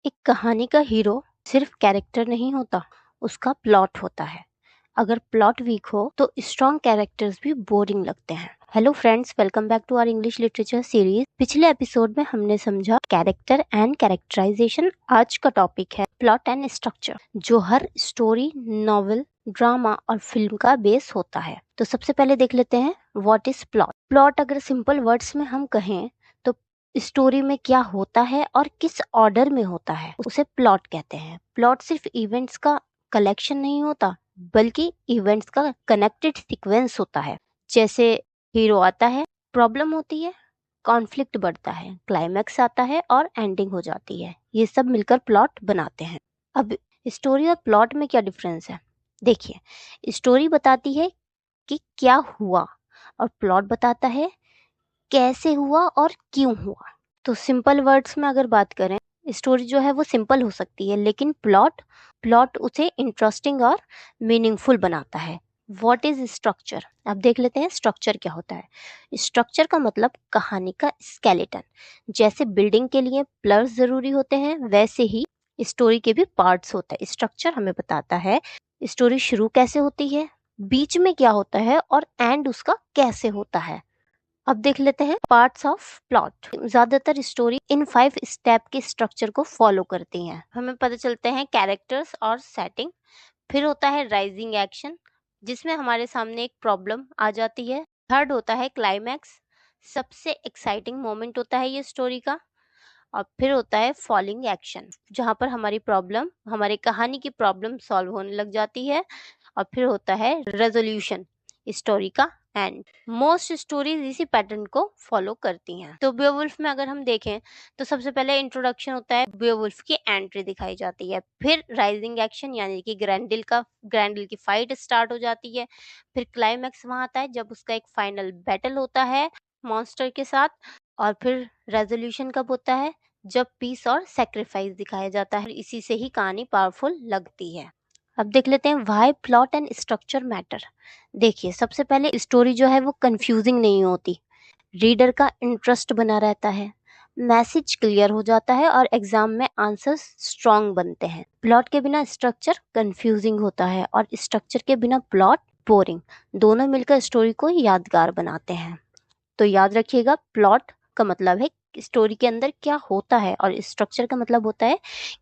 एक कहानी का हीरो सिर्फ कैरेक्टर नहीं होता, उसका प्लॉट होता है। अगर प्लॉट वीक हो तो स्ट्रॉन्ग कैरेक्टर्स भी बोरिंग लगते हैं। Hello friends, welcome back to our English literature series. पिछले एपिसोड में हमने समझा कैरेक्टर एंड कैरेक्टराइजेशन। आज का टॉपिक है प्लॉट एंड स्ट्रक्चर, जो हर स्टोरी, नॉवेल, ड्रामा और फिल्म का बेस होता है। तो सबसे पहले देख लेते हैं व्हाट इज प्लॉट। प्लॉट अगर सिंपल वर्ड्स में हम कहें तो स्टोरी में क्या होता है और किस ऑर्डर में होता है, उसे प्लॉट कहते हैं। प्लॉट सिर्फ इवेंट्स का कलेक्शन नहीं होता, बल्कि इवेंट्स का कनेक्टेड सीक्वेंस होता है। जैसे हीरो आता है, प्रॉब्लम होती है, कॉन्फ्लिक्ट बढ़ता है, क्लाइमैक्स आता है और एंडिंग हो जाती है। ये सब मिलकर प्लॉट बनाते हैं। अब स्टोरी और प्लॉट में क्या डिफरेंस है? देखिए, स्टोरी बताती है कि क्या हुआ और प्लॉट बताता है कैसे हुआ और क्यों हुआ। तो सिंपल वर्ड्स में अगर बात करें, स्टोरी जो है वो सिंपल हो सकती है, लेकिन प्लॉट प्लॉट उसे इंटरेस्टिंग और मीनिंगफुल बनाता है। What is structure? अब देख लेते हैं स्ट्रक्चर क्या होता है। स्ट्रक्चर का मतलब कहानी का स्केलेटन। जैसे बिल्डिंग के लिए पिलर्स जरूरी होते हैं, वैसे ही स्टोरी के भी पार्ट्स होते हैं। स्ट्रक्चर हमें बताता है स्टोरी शुरू कैसे होती है, बीच में क्या होता है और एंड उसका कैसे होता है। अब देख लेते हैं पार्ट्स ऑफ प्लॉट। ज्यादातर स्टोरी इन 5 स्टेप के स्ट्रक्चर को फॉलो करती हैं। हमें पता चलते हैं कैरेक्टर्स और सेटिंग, फिर होता है राइजिंग एक्शन, जिसमें हमारे सामने एक प्रॉब्लम आ जाती है। थर्ड होता है क्लाइमैक्स, सबसे एक्साइटिंग मोमेंट होता है ये स्टोरी का। और फिर होता है फॉलिंग एक्शन, जहाँ पर हमारी कहानी की प्रॉब्लम सॉल्व होने लग जाती है। और फिर होता है रेजोल्यूशन, स्टोरी का एंड। मोस्ट स्टोरीज इसी पैटर्न को फॉलो करती हैं। तो बेवुल्फ में अगर हम देखें तो सबसे पहले इंट्रोडक्शन होता है, बेवुल्फ की एंट्री दिखाई जाती है। फिर राइजिंग एक्शन यानी कि ग्रैंडिल की फाइट स्टार्ट हो जाती है। फिर क्लाइमैक्स वहां आता है जब उसका एक फाइनल बैटल होता है मॉन्स्टर के साथ। और फिर रेजोल्यूशन कब होता है? जब पीस और सेक्रीफाइस दिखाया जाता है। इसी से ही कहानी पावरफुल लगती है। अब देख लेते हैं why plot and structure matter. देखिए, सबसे पहले स्टोरी जो है वो कंफ्यूजिंग नहीं होती, रीडर का इंटरेस्ट बना रहता है, मैसेज क्लियर हो जाता है और एग्जाम में आंसर्स स्ट्रांग बनते हैं। प्लॉट के बिना स्ट्रक्चर कंफ्यूजिंग होता है और स्ट्रक्चर के बिना प्लॉट बोरिंग। दोनों मिलकर स्टोरी को यादगार बनाते हैं। तो याद रखिएगा, प्लॉट का मतलब है स्टोरी के अंदर क्या होता है और स्ट्रक्चर का मतलब होता है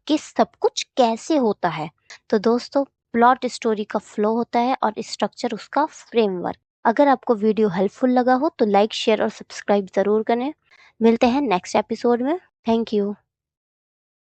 कि सब कुछ कैसे होता है। तो दोस्तों, प्लॉट स्टोरी का फ्लो होता है और स्ट्रक्चर उसका फ्रेमवर्क। अगर आपको वीडियो हेल्पफुल लगा हो तो लाइक, शेयर और सब्सक्राइब जरूर करें। मिलते हैं नेक्स्ट एपिसोड में। Thank you.